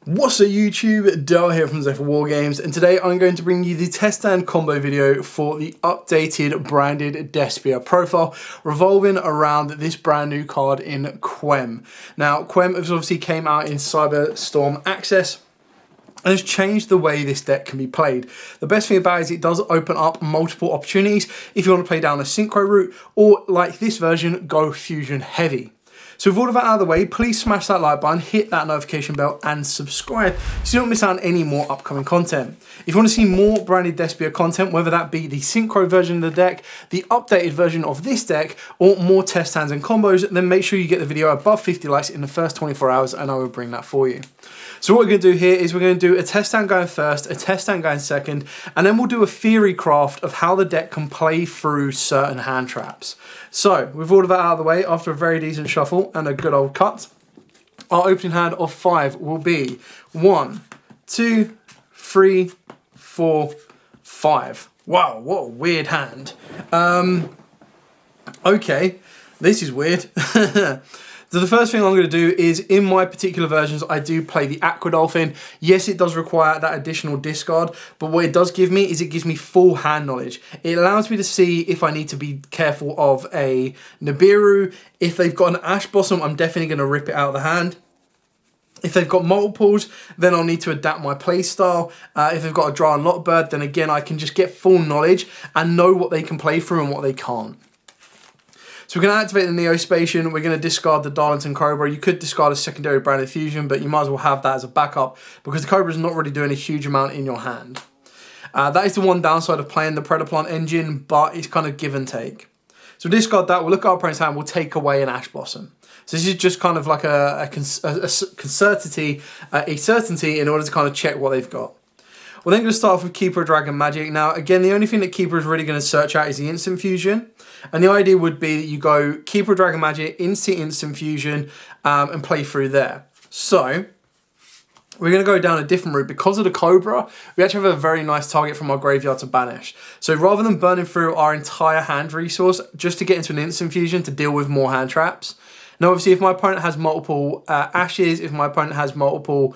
What's up YouTube, Dale here from Zephyr War Games, and today I'm going to bring you the test stand combo video for the updated branded Despia profile revolving around this brand new card in Quem. Now Quem obviously came out in Cyberstorm Access and has changed the way this deck can be played. The best thing about it is it does open up multiple opportunities if you want to play down a synchro route or, like this version, go fusion heavy. So with all of that out of the way, please smash that like button, hit that notification bell and subscribe so you don't miss out on any more upcoming content. If you want to see more branded Despia content, whether that be the synchro version of the deck, the updated version of this deck, or more test stands and combos, then make sure you get the video above 50 likes in the first 24 hours and I will bring that for you. So what we're going to do here is we're going to do a test stand going first, a test stand going second, and then we'll do a theory craft of how the deck can play through certain hand traps. So with all of that out of the way, after a very decent shuffle and a good old cut, our opening hand of 5 will be 1, 2, 3, 4, 5. Wow, what a weird hand. Okay, this is weird. So the first thing I'm going to do is, in my particular versions, I do play the Aqua Dolphin. Yes, it does require that additional discard, but what it does give me is it gives me full hand knowledge. It allows me to see if I need to be careful of a Nibiru. If they've got an Ash Blossom, I'm definitely going to rip it out of the hand. If they've got multiples, then I'll need to adapt my play style. If they've got a Dry and Lock Bird, then again, I can just get full knowledge and know what they can play through and what they can't. So we're going to activate the Neospatian, we're going to discard the Darlington Cobra. You could discard a secondary branded fusion, but you might as well have that as a backup because the Cobra is not really doing a huge amount in your hand. That is the one downside of playing the Predaplant engine, but it's kind of give and take. So we'll discard that, we'll look at our opponent's hand, we'll take away an Ash Blossom. So this is just kind of like a certainty in order to kind of check what they've got. We're then going to start off with Keeper of Dragon Magic. Now, again, the only thing that Keeper is really going to search out is the instant fusion. And the idea would be that you go Keeper of Dragon Magic into instant fusion and play through there. So we're going to go down a different route. Because of the Cobra, we actually have a very nice target from our graveyard to banish. So rather than burning through our entire hand resource just to get into an instant fusion to deal with more hand traps. Now, obviously, if my opponent has multiple ashes, if my opponent has multiple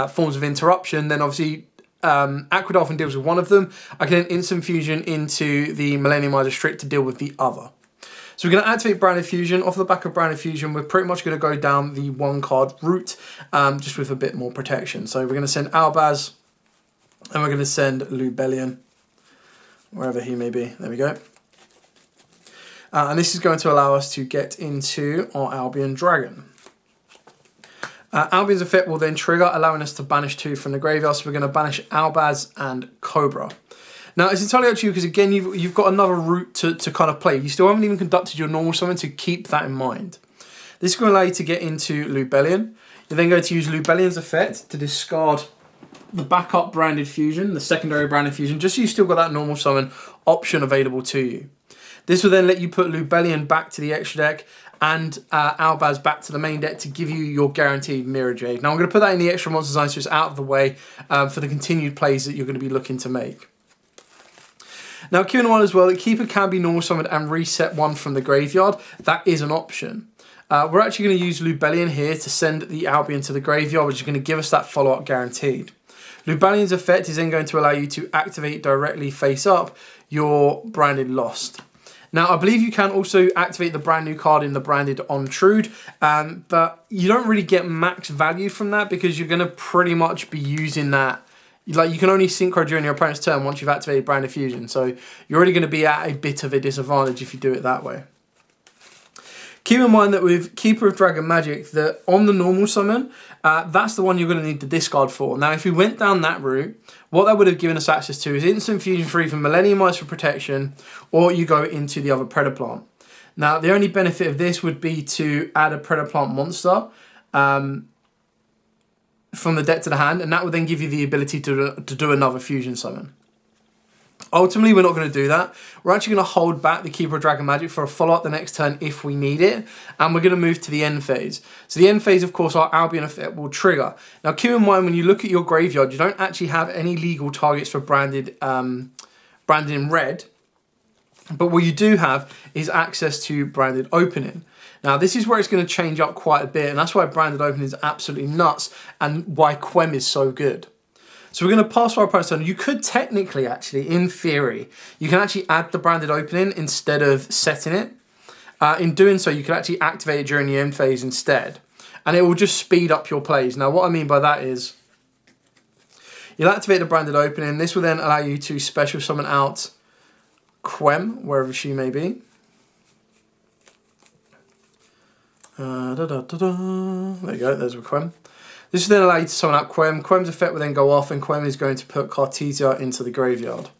forms of interruption, then obviously Aqua Dolphin deals with one of them. I can then instant fusion into the Millenniumizer Strict to deal with the other. So we're going to activate Branded Fusion. Off the back of Branded Fusion, we're pretty much going to go down the one card route, just with a bit more protection. So we're going to send Albaz, and we're going to send Lubellion, wherever he may be. There we go. And this is going to allow us to get into our Albion Dragon. Albion's effect will then trigger, allowing us to banish 2 from the graveyard. So we're going to banish Albaz and Cobra. Now, it's entirely up to you because, again, you've got another route to kind of play. You still haven't even conducted your normal summon, to keep that in mind. This is going to allow you to get into Lubellion. You're then going to use Lubellion's effect to discard the backup branded fusion, the secondary branded fusion, just so you've still got that normal summon option available to you. This will then let you put Lubellion back to the extra deck and Albaz back to the main deck to give you your guaranteed Mirror Jade. Now I'm going to put that in the extra monster zone so it's out of the way for the continued plays that you're going to be looking to make. Now keep in mind as well that Keeper can be normal summoned and reset 1 from the graveyard. That is an option. We're actually going to use Lubellion here to send the Albion to the graveyard, which is going to give us that follow-up guaranteed. Lubellion's effect is then going to allow you to activate directly face up your branded Lost. Now, I believe you can also activate the brand new card in the branded Ontrude, but you don't really get max value from that because you're going to pretty much be using that. Like, you can only synchro during your opponent's turn once you've activated Branded Fusion, so you're already going to be at a bit of a disadvantage if you do it that way. Keep in mind that with Keeper of Dragon Magic, that on the normal summon, that's the one you're going to need the discard for. Now, if we went down that route, what that would have given us access to is instant fusion for either Millenniumize for protection, or you go into the other Predaplant. Now, the only benefit of this would be to add a Predaplant monster from the deck to the hand, and that would then give you the ability to do another fusion summon. Ultimately, we're not going to do that. We're actually going to hold back the Keeper of Dragon Magic for a follow-up the next turn if we need it, and we're going to move to the end phase. So the end phase, of course, our Albion effect will trigger. Now, keep in mind, when you look at your graveyard, you don't actually have any legal targets for branded in red, but what you do have is access to branded opening. Now, this is where it's going to change up quite a bit, and that's why branded opening is absolutely nuts and why Quem is so good. So we're going to pass our opponent's turn. You could technically, actually, in theory, you can actually add the branded opening instead of setting it. In doing so, you can actually activate it during the end phase instead, and it will just speed up your plays. Now, what I mean by that is, you'll activate the branded opening. This will then allow you to special summon out Quem, wherever she may be. There you go, there's a Quem. This will then allow you to summon out Quem. Quem's effect will then go off, and Quem is going to put Cartesia into the graveyard.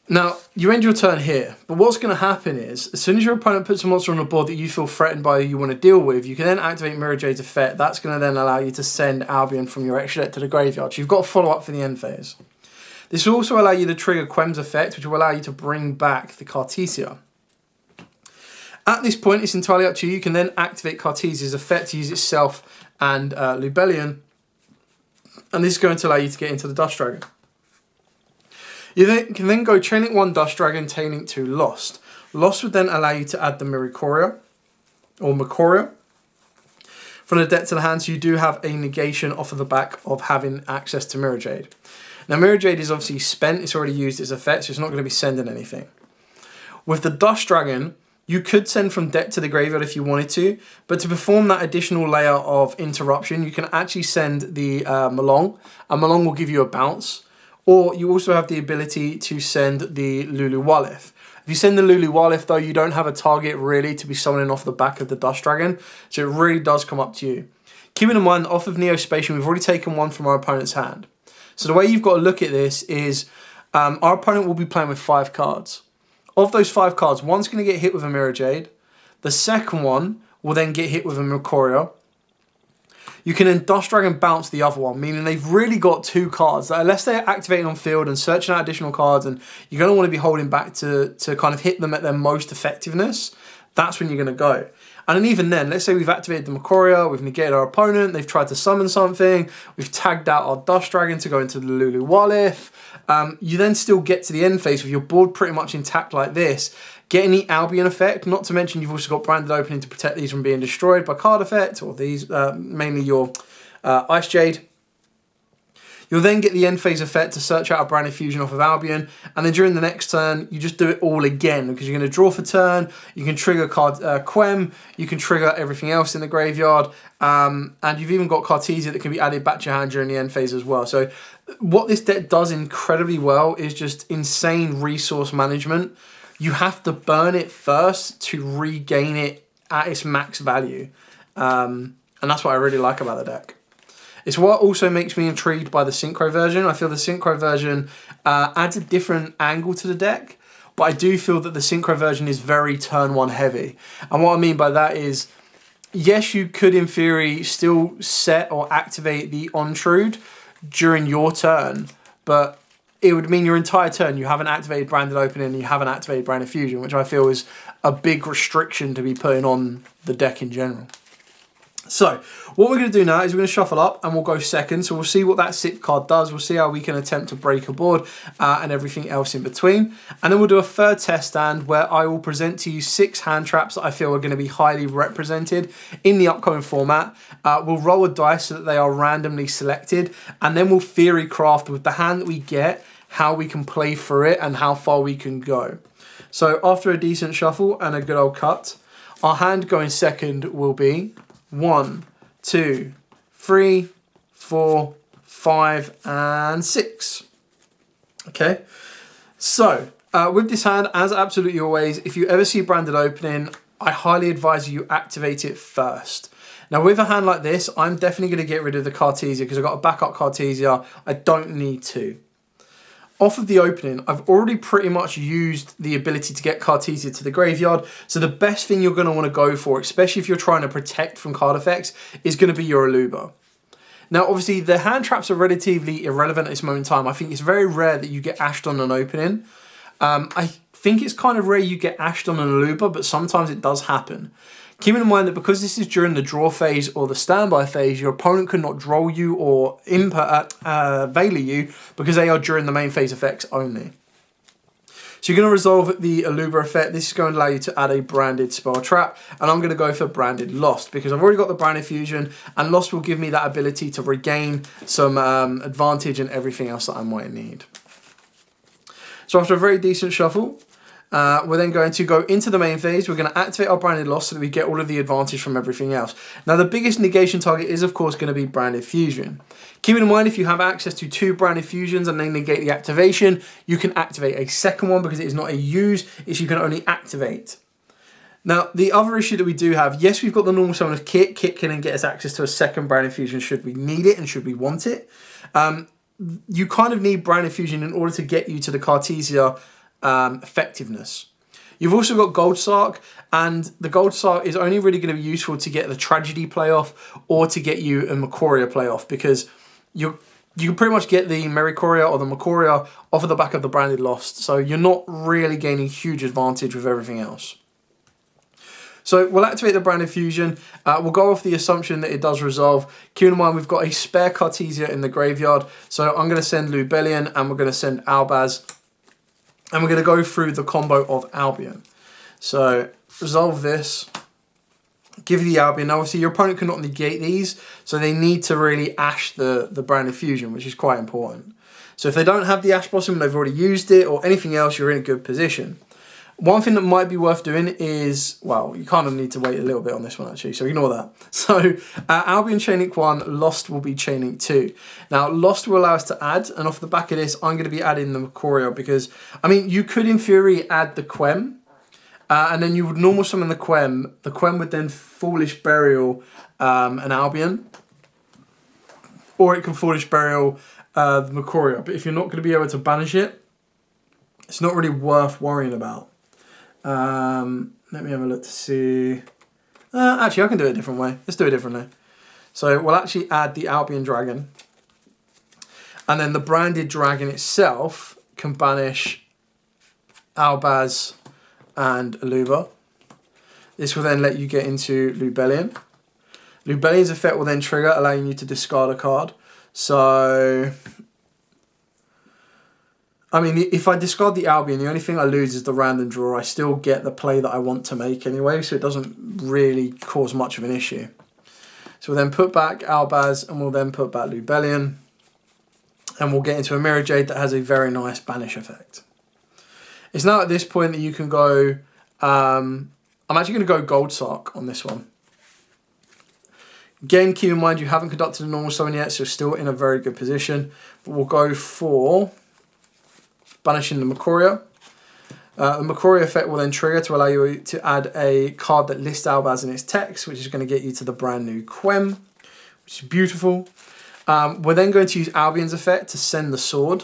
Now, you end your turn here, but what's going to happen is, as soon as your opponent puts a monster on the board that you feel threatened by or you want to deal with, you can then activate Mirror Jade's effect. That's going to then allow you to send Albion from your extra deck to the graveyard. So you've got to follow up for the end phase. This will also allow you to trigger Quem's effect, which will allow you to bring back the Cartesia. At this point, it's entirely up to you. You can then activate Cartesia's effect to use itself and Lubellion. And this is going to allow you to get into the Dust Dragon. You then can then go Chain Link 1 Dust Dragon, Chain Link 2 Lost. Lost would then allow you to add the Miricoria or Macoria from the deck to the hand, so you do have a negation off of the back of having access to Mirror Jade. Now, Mirror Jade is obviously spent. It's already used its effect, so it's not going to be sending anything. With the Dust Dragon, you could send from deck to the graveyard if you wanted to, but to perform that additional layer of interruption, you can actually send the Malong, and Malong will give you a bounce. Or you also have the ability to send the Lulu Walith. If you send the Lulu Walith, though, you don't have a target really to be summoning off the back of the Dust Dragon, so it really does come up to you. Keeping in mind, off of Neospatian, we've already taken one from our opponent's hand. So the way you've got to look at this is our opponent will be playing with 5 cards. Of those 5 cards, one's going to get hit with a Mirror Jade. The second one will then get hit with a Mercoria. You can then Dust Dragon bounce the other one, meaning they've really got 2 cards that, unless they're activating on field and searching out additional cards, and you're going to want to be holding back to kind of hit them at their most effectiveness, that's when you're going to go. And then even then, let's say we've activated the Macoria, we've negated our opponent, they've tried to summon something, we've tagged out our Dust Dragon to go into the Lulu Walith. You then still get to the end phase with your board pretty much intact like this, getting the Albion effect, not to mention you've also got branded opening to protect these from being destroyed by card effect, or these, mainly your Ice Jade. You'll then get the end phase effect to search out a branded fusion off of Albion, and then during the next turn, you just do it all again, because you're going to draw for turn, you can trigger card Quem, you can trigger everything else in the graveyard, and you've even got Cartesia that can be added back to your hand during the end phase as well. So what this deck does incredibly well is just insane resource management. You have to burn it first to regain it at its max value, and that's what I really like about the deck. It's what also makes me intrigued by the Synchro version. I feel the Synchro version adds a different angle to the deck, but I do feel that the Synchro version is very turn 1 heavy. And what I mean by that is, yes, you could in theory still set or activate the Ontrude during your turn, but it would mean your entire turn you haven't activated branded opening and you haven't activated branded fusion, which I feel is a big restriction to be putting on the deck in general. So what we're going to do now is we're going to shuffle up and we'll go second. So we'll see what that SIP card does. We'll see how we can attempt to break a board and everything else in between. And then we'll do a third test stand where I will present to you 6 hand traps that I feel are going to be highly represented in the upcoming format. We'll roll a dice so that they are randomly selected, and then we'll theory craft with the hand that we get how we can play through it and how far we can go. So after a decent shuffle and a good old cut, our hand going second will be 1, 2, 3, 4, 5, and 6. Okay, so with this hand, as absolutely always, if you ever see branded opening, I highly advise you activate it first. Now with a hand like this, I'm definitely going to get rid of the Cartesia because I've got a backup Cartesia. I don't need to. Off of the opening, I've already pretty much used the ability to get Cartesia to the graveyard, so the best thing you're going to want to go for, especially if you're trying to protect from card effects, is going to be your Aluba. Now obviously the hand traps are relatively irrelevant at this moment in time. I think it's very rare that you get ashed on an opening. I think it's kind of rare you get ashed on an Aluba, but sometimes it does happen. Keeping in mind that because this is during the draw phase or the standby phase, your opponent could not draw you or Veiler you because they are during the main phase effects only. So you're going to resolve the Aluba effect. This is going to allow you to add a branded spell trap. And I'm going to go for branded Lost because I've already got the branded fusion. And Lost will give me that ability to regain some advantage and everything else that I might need. So after a very decent shuffle, we're then going to go into the main phase. We're going to activate our branded Lost so that we get all of the advantage from everything else. Now the biggest negation target is of course going to be branded fusion. Keeping in mind if you have access to 2 branded fusions and they negate the activation, you can activate a second one because it is not a use, it's you can only activate. Now the other issue that we do have, yes we've got the normal summon of Kit. Kit can then get us access to a second branded fusion should we need it and should we want it. You kind of need branded fusion in order to get you to the Cartesia effectiveness. You've also got Gold Sark, and the Gold Sark is only really going to be useful to get the Tragedy playoff or to get you a Macoria playoff because you can pretty much get the Mericoria or the Macoria off of the back of the branded Lost, so you're not really gaining huge advantage with everything else. So we'll activate the branded fusion. We'll go off the assumption that it does resolve. Keep in mind we've got a spare Cartesia in the graveyard, so I'm going to send Lubellion and we're going to send Albaz. And we're going to go through the combo of Albion. So resolve this, give you the Albion. Now obviously your opponent cannot negate these, so they need to really ash the branded fusion, which is quite important. So if they don't have the Ash Blossom, they've already used it, or anything else, you're in a good position. One thing that might be worth doing is, well, you kind of need to wait a little bit on this one actually, so ignore that. So Albion Chain Link 1, Lost will be Chain Link 2. Now Lost will allow us to add, and off the back of this, I'm going to be adding the Macoria because, I mean, you could in theory add the Quem, and then you would normal summon the Quem. The Quem would then Foolish Burial an Albion, or it can Foolish Burial the Macoria. But if you're not going to be able to banish it, it's not really worth worrying about. Let me have a look to see. Actually, I can do it a different way. Let's do it differently. So we'll actually add the Albion Dragon. And then the branded dragon itself can banish Albaz and Aluba. This will then let you get into Lubellion. Lubellion's effect will then trigger, allowing you to discard a card. So, I mean, if I discard the Albion, the only thing I lose is the random draw. I still get the play that I want to make anyway, so it doesn't really cause much of an issue. So we'll then put back Albaz, and we'll then put back Lubellion. And we'll get into a Mirror Jade that has a very nice banish effect. It's now at this point that you can go... I'm actually going to go Gold Sark on this one. Again, keep in mind you haven't conducted a normal summon yet, so you're still in a very good position. But we'll go for banishing the Macoria. The Macoria effect will then trigger to allow you to add a card that lists Albaz in its text, which is going to get you to the brand new Quem, which is beautiful. We're then going to use Albion's effect to send the sword.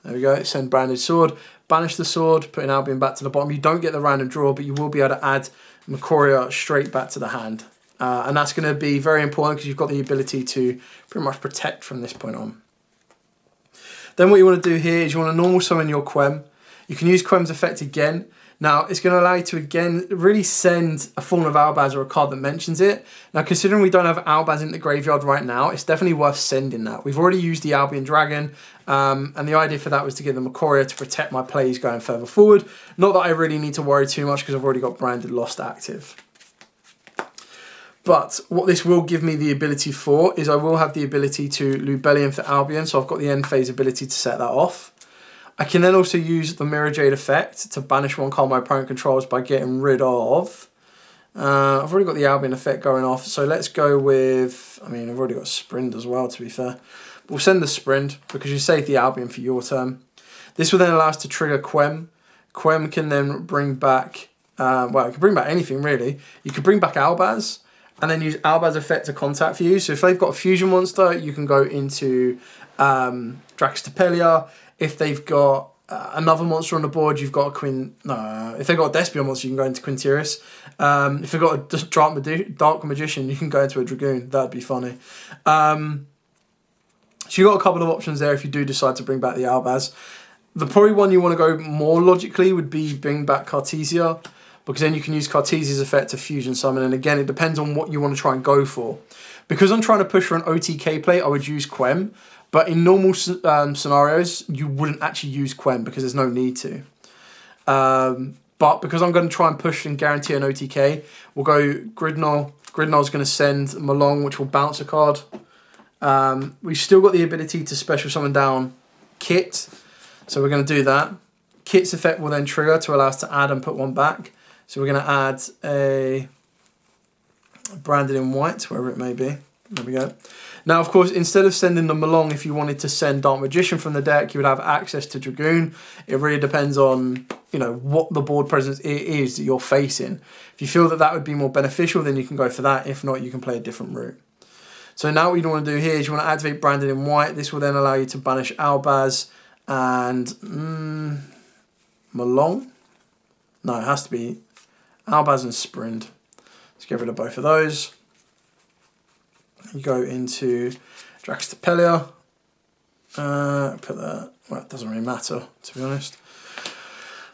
There we go, send branded sword. Banish the sword, putting Albion back to the bottom. You don't get the random draw, but you will be able to add Macoria straight back to the hand. And that's going to be very important because you've got the ability to pretty much protect from this point on. Then what you want to do here is you want to normal summon your Quem. You can use Quem's effect again. Now, it's going to allow you to, again, really send a Fallen of Albaz or a card that mentions it. Now, considering we don't have Albaz in the graveyard right now, it's definitely worth sending that. We've already used the Albion Dragon, and the idea for that was to give the Macoria to protect my plays going further forward. Not that I really need to worry too much because I've already got Branded Lost active. But what this will give me the ability for is I will have the ability to Lubellion for Albion, so I've got the end phase ability to set that off. I can then also use the Mirror Jade effect to banish one card my opponent controls by getting rid of... I've already got the Albion effect going off, so let's go with... I mean, I've already got Sprint as well, to be fair. We'll send the Sprint because you save the Albion for your turn. This will then allow us to trigger Quem. Quem can then bring back... well, it can bring back anything, really. You can bring back Albaz, and then use Albaz effect to contact for you. So if they've got a fusion monster, you can go into Draxtapelia. If they've got another monster on the board, you've got a if they've got a Despia monster, you can go into Quinteris. If they've got a Dark Magician, you can go into a Dragoon. That'd be funny. So you've got a couple of options there if you do decide to bring back the Albaz. The probably one you want to go more logically would be bring back Cartesia, because then you can use Cartesia's effect to fusion summon, and again, it depends on what you want to try and go for. Because I'm trying to push for an OTK play, I would use Quem. But in normal scenarios, you wouldn't actually use Quem because there's no need to. But because I'm going to try and push and guarantee an OTK, we'll go Gridnol. Gridnol's going to send Malong, which will bounce a card. We've still got the ability to special summon down Kit. So we're going to do that. Kit's effect will then trigger to allow us to add and put one back. So we're going to add a branded in white, wherever it may be. There we go. Now, of course, instead of sending them along, if you wanted to send Dark Magician from the deck, you would have access to Dragoon. It really depends on, you know, what the board presence is that you're facing. If you feel that that would be more beneficial, then you can go for that. If not, you can play a different route. So now what you want to do here is you want to activate Branded in white. This will then allow you to banish Albaz and Malong. No, it has to be Albaz and Sprint. Let's get rid of both of those. You go into Draxtapelia. Put that. Well, it doesn't really matter, to be honest.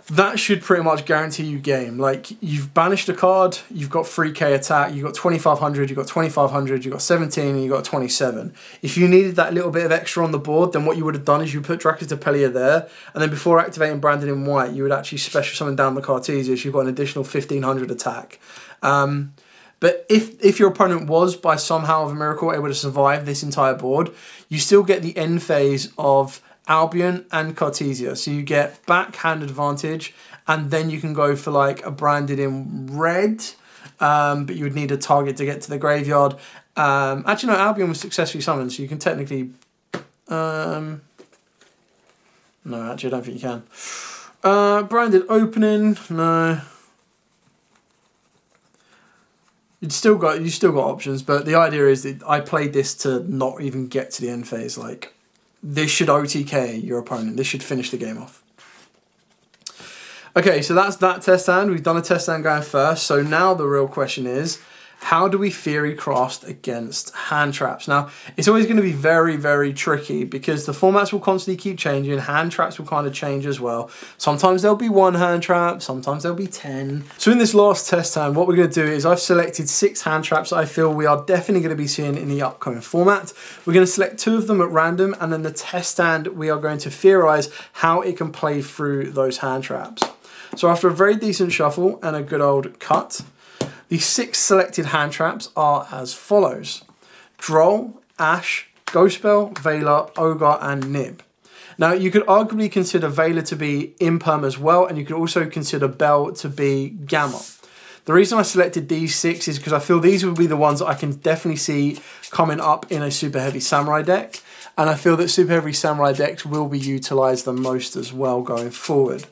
That should pretty much guarantee you game. Like, you've banished a card, you've got 3k attack, you've got 2500, you've got 2500, you've got 17, and you've got 27. If you needed that little bit of extra on the board, then what you would have done is you put Draxtapelia there, and then before activating Branded in white, you would actually special summon down the Cartesius. You've got an additional 1500 attack. But if your opponent was, by somehow of a miracle, able to survive this entire board, you still get the end phase of Albion and Cartesia. So you get backhand advantage, and then you can go for like a Branded in red, but you would need a target to get to the graveyard. Actually, no, Albion was successfully summoned, so you can technically... no, actually, I don't think you can. Branded opening, no... You still got options, but the idea is that I played this to not even get to the end phase. Like, this should OTK your opponent. This should finish the game off. Okay, so that's that test hand. We've done a test hand going first. So now the real question is, how do we theory craft against hand traps? Now, it's always going to be very, very tricky because the formats will constantly keep changing. Hand traps will kind of change as well. Sometimes there'll be one hand trap, sometimes there'll be 10. So in this last test hand, what we're going to do is I've selected 6 hand traps I feel we are definitely going to be seeing in the upcoming format. We're going to select 2 of them at random, and then the test hand, we are going to theorize how it can play through those hand traps. So after a very decent shuffle and a good old cut, the 6 selected hand traps are as follows: Droll, Ash, Ghostbell, Veiler, Ogre, and Nib. Now, you could arguably consider Veiler to be Imperm as well, and you could also consider Bell to be Gamma. The reason I selected these 6 is because I feel these would be the ones that I can definitely see coming up in a Super Heavy Samurai deck, and I feel that Super Heavy Samurai decks will be utilised the most as well going forward.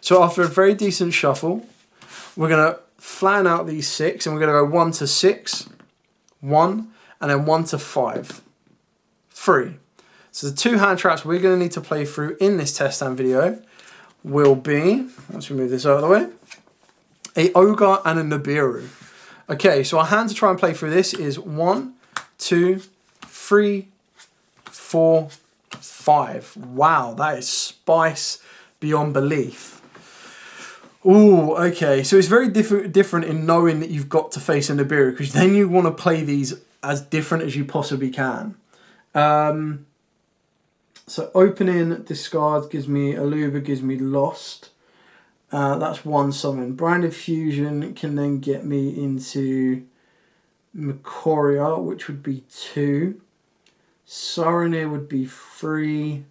So after a very decent shuffle, we're going to flatten out these 6, and we're going to go 1 to 6, 1, and then 1 to 5, 3. So the 2 hand traps we're going to need to play through in this test hand video will be, once we move this out of the way, a Ogre and a Nibiru. Okay, so our hand to try and play through this is 1, 2, 3, 4, 5. Wow, that is spice beyond belief. Ooh, okay. So it's very different in knowing that you've got to face a Nibiru, because then you want to play these as different as you possibly can. So opening discard gives me Aluba, gives me Lost. That's 1 summon. Branded Fusion can then get me into Macoria, which would be 2. Saranir would be 3.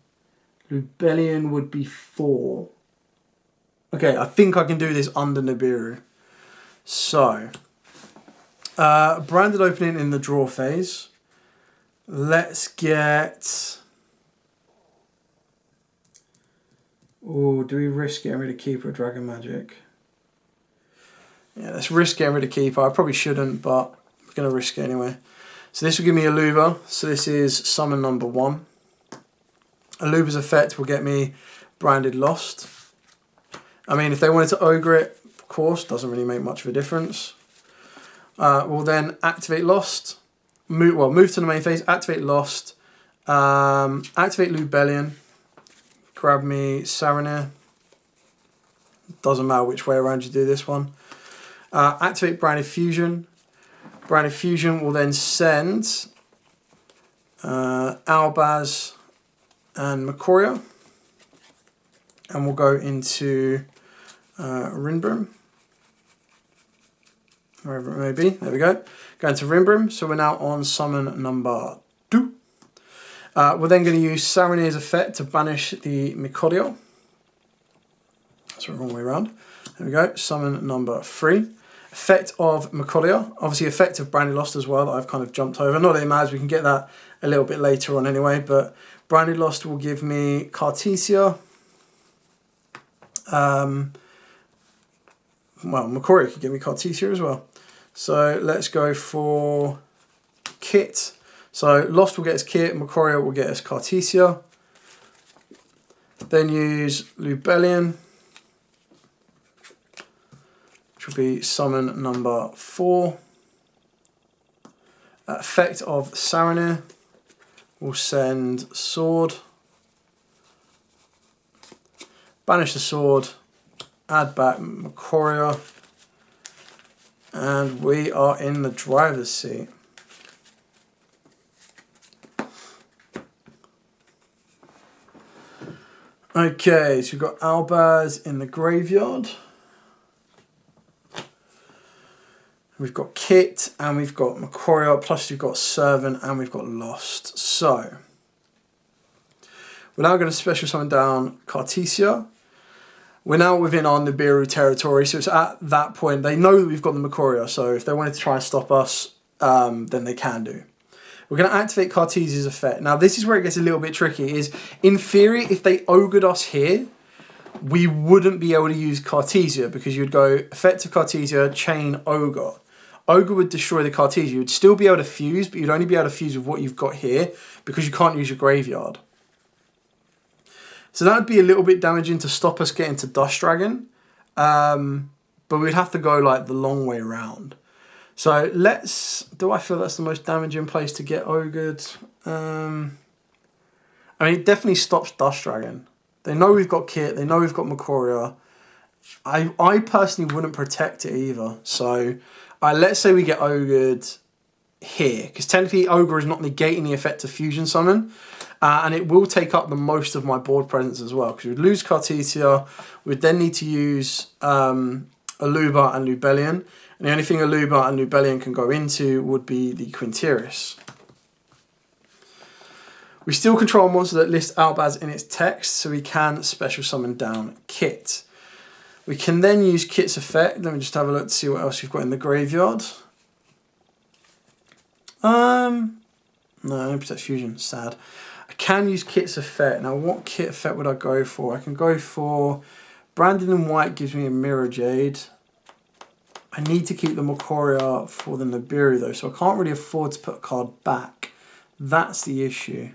Lubellion would be 4. Okay, I think I can do this under Nibiru. So, branded opening in the draw phase. Let's get... Oh, do we risk getting rid of Keeper or Dragon Magic? Yeah, let's risk getting rid of Keeper. I probably shouldn't, but I'm going to risk it anyway. So this will give me Aluba. So this is summon number 1. Aluba's effect will get me branded Lost. I mean, if they wanted to Ogre it, of course, doesn't really make much of a difference. We'll then activate Lost. Move to the main phase, activate Lost. Activate Lubellion. Grab me Saranir. Doesn't matter which way around you do this one. Activate Branded Fusion. Branded Fusion will then send Albaz and Macoria, and we'll go into Rinbrim, wherever it may be. There we go. Go into Rinbrim, so we're now on summon number 2. We're then going to use Saranir's effect to banish the Micorio. That's the wrong way around. There we go. Summon number 3. Effect of Micorio. Obviously, effect of Brandy Lost as well that I've kind of jumped over. Not that it matters, we can get that a little bit later on anyway. But Brandy Lost will give me Cartesia. Well, Micorio could give me Cartesia as well. So let's go for Kit. So Lost will get us Kit, Micorio will get us Cartesia. Then use Lubellion, which will be summon number 4. Effect of Saranir will send Sword. Banish the Sword, add back Micorio, and we are in the driver's seat. Okay, so we've got Albaz in the graveyard. We've got Kit, and we've got Micorio, plus we've got Servant, and we've got Lost. So, we're now going to special summon down Cartesia. We're now within our Nibiru territory, so it's at that point, they know that we've got the Micorio, so if they wanted to try and stop us, then they can do. We're going to activate Cartesia's effect. Now, this is where it gets a little bit tricky, is in theory, if they ogred us here, we wouldn't be able to use Cartesia, because you'd go effect of Cartesia, chain Ogre. Ogre would destroy the Cartesia. You'd still be able to fuse, but you'd only be able to fuse with what you've got here, because you can't use your graveyard. So that would be a little bit damaging to stop us getting to Dust Dragon, but we'd have to go like the long way around. So do I feel that's the most damaging place to get ogred? I mean, it definitely stops Dust Dragon. They know we've got Kit, they know we've got Micorio. I personally wouldn't protect it either. So let's say we get ogred here, because technically Ogre is not negating the effect of Fusion Summon. And it will take up the most of my board presence as well, because we'd lose Cartesia, we'd then need to use Aluba and Lubellion, and the only thing Aluba and Lubellion can go into would be the Quinteris. We still control a monster that lists Albaz in its text, so we can special summon down Kit. We can then use Kit's effect. Let me just have a look to see what else we've got in the graveyard. No, no Protect Fusion, sad. I can use Kit's effect. Now, what Kit effect would I go for? I can go for Branded in White gives me a Mirror Jade. I need to keep the Micorio for the Nibiru though, so I can't really afford to put a card back. That's the issue.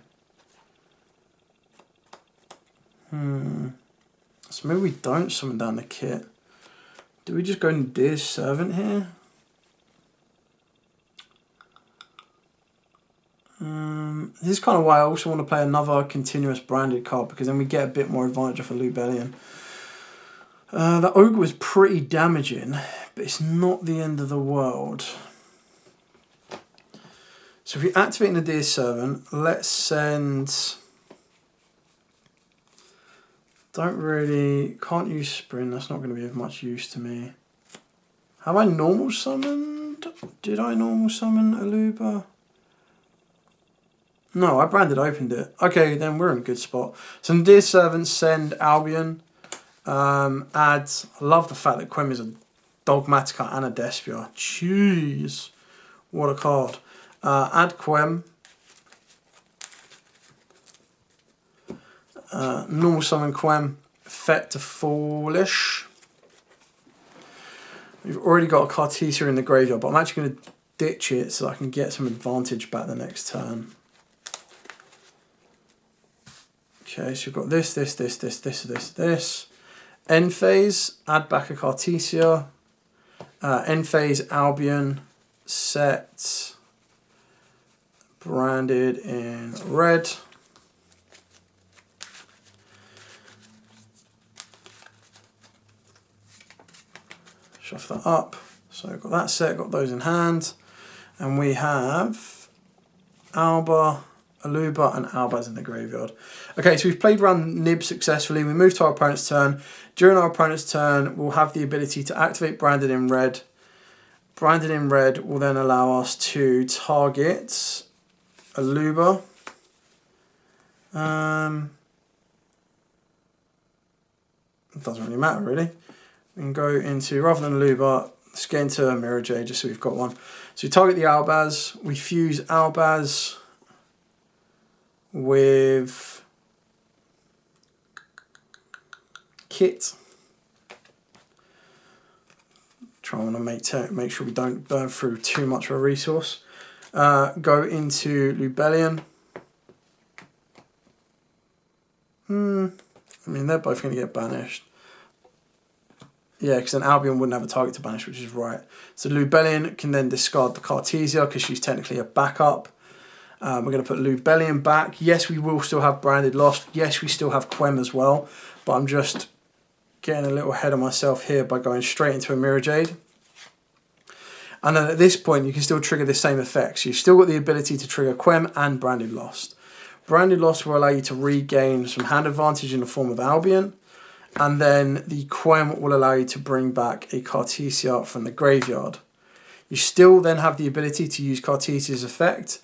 So maybe we don't summon down the Kit. Do we just go Nadir's Servant here? This is kind of why I also want to play another continuous branded card, because then we get a bit more advantage off of Lubellion. That Ogre was pretty damaging, but it's not the end of the world. So if we activate Nadir's Servant, let's send... Can't use Sprint, that's not going to be of much use to me. Have I normal summoned? Did I normal summon Aluba? No, I branded opened it. Okay, then we're in a good spot. So Nadir's Servant, send Albion. I love the fact that Quem is a Dogmatica and a Despia. Jeez, what a card. Add Quem. Normal summon Quem. Effect to Foolish. We've already got a Cartesia in the graveyard, but I'm actually going to ditch it so I can get some advantage back the next turn. Okay, so we've got this. End phase, add back a Cartesia. End phase, Albion, set, branded in red. Shuffle that up. So I've got that set, got those in hand. And we have Alba, Aluba, and Albaz in the graveyard. Okay, so we've played around Nib successfully. We move to our opponent's turn. During our opponent's turn, we'll have the ability to activate Branded in Red. Branded in Red will then allow us to target Aluba. It doesn't really matter, really. We can go into, rather than Aluba, let's get into a Mirror Jade just so we've got one. So we target the Albaz. We fuse Albaz with Kit. Trying to make sure we don't burn through too much of a resource. Go into Lubellion. I mean, they're both going to get banished. Yeah, because then Albion wouldn't have a target to banish, which is right. So Lubellion can then discard the Cartesia because she's technically a backup. We're going to put Lubellion back. Yes, we will still have Branded Lost. Yes, we still have Quem as well. But I'm just getting a little ahead of myself here by going straight into a Mirror Jade. And then at this point, you can still trigger the same effects. You've still got the ability to trigger Quem and Branded Lost. Branded Lost will allow you to regain some hand advantage in the form of Albion. And then the Quem will allow you to bring back a Cartesia from the graveyard. You still then have the ability to use Cartesia's effect.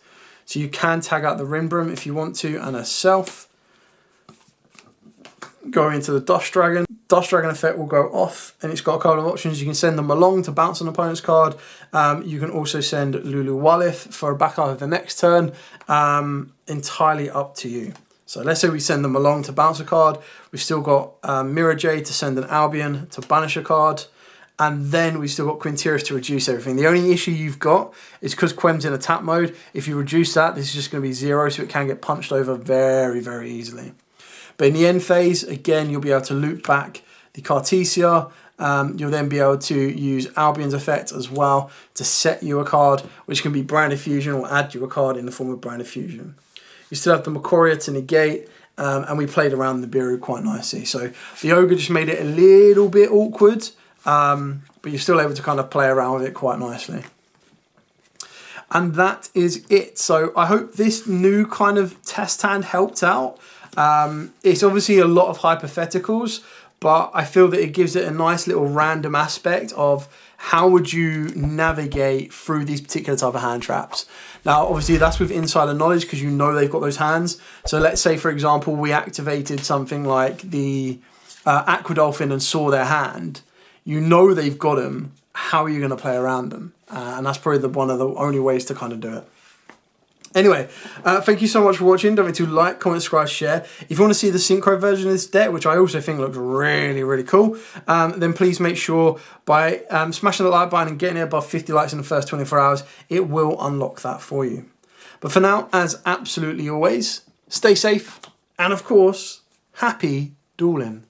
So you can tag out the Rinbrum if you want to, and a Self. Go into the Dust Dragon. Dust Dragon effect will go off, and it's got a couple of options. You can send them along to bounce an opponent's card. You can also send Lulu Walith for a backup of the next turn. Entirely up to you. So let's say we send them along to bounce a card. We've still got Mirror Jade to send an Albion to banish a card. And then we've still got Quinteris to reduce everything. The only issue you've got is because Quem's in attack mode. If you reduce that, this is just going to be 0, so it can get punched over very, very easily. But in the end phase, again, you'll be able to loop back the Cartesia. You'll then be able to use Albion's effect as well to set you a card, which can be Branded Fusion or add you a card in the form of Branded Fusion. You still have the Macoria to negate, and we played around the Biru quite nicely. So the Ogre just made it a little bit awkward, but you're still able to kind of play around with it quite nicely. And that is it. So I hope this new kind of test hand helped out. It's obviously a lot of hypotheticals, but I feel that it gives it a nice little random aspect of how would you navigate through these particular type of hand traps. Now, obviously, that's with insider knowledge because you know they've got those hands. So let's say, for example, we activated something like the Aquadolphin and saw their hand. You know they've got them. How are you going to play around them? And that's probably one of the only ways to kind of do it. Anyway, thank you so much for watching. Don't forget to like, comment, subscribe, share. If you want to see the synchro version of this deck, which I also think looks really, really cool, then please make sure by smashing the like button and getting it above 50 likes in the first 24 hours, it will unlock that for you. But for now, as absolutely always, stay safe and, of course, happy dueling.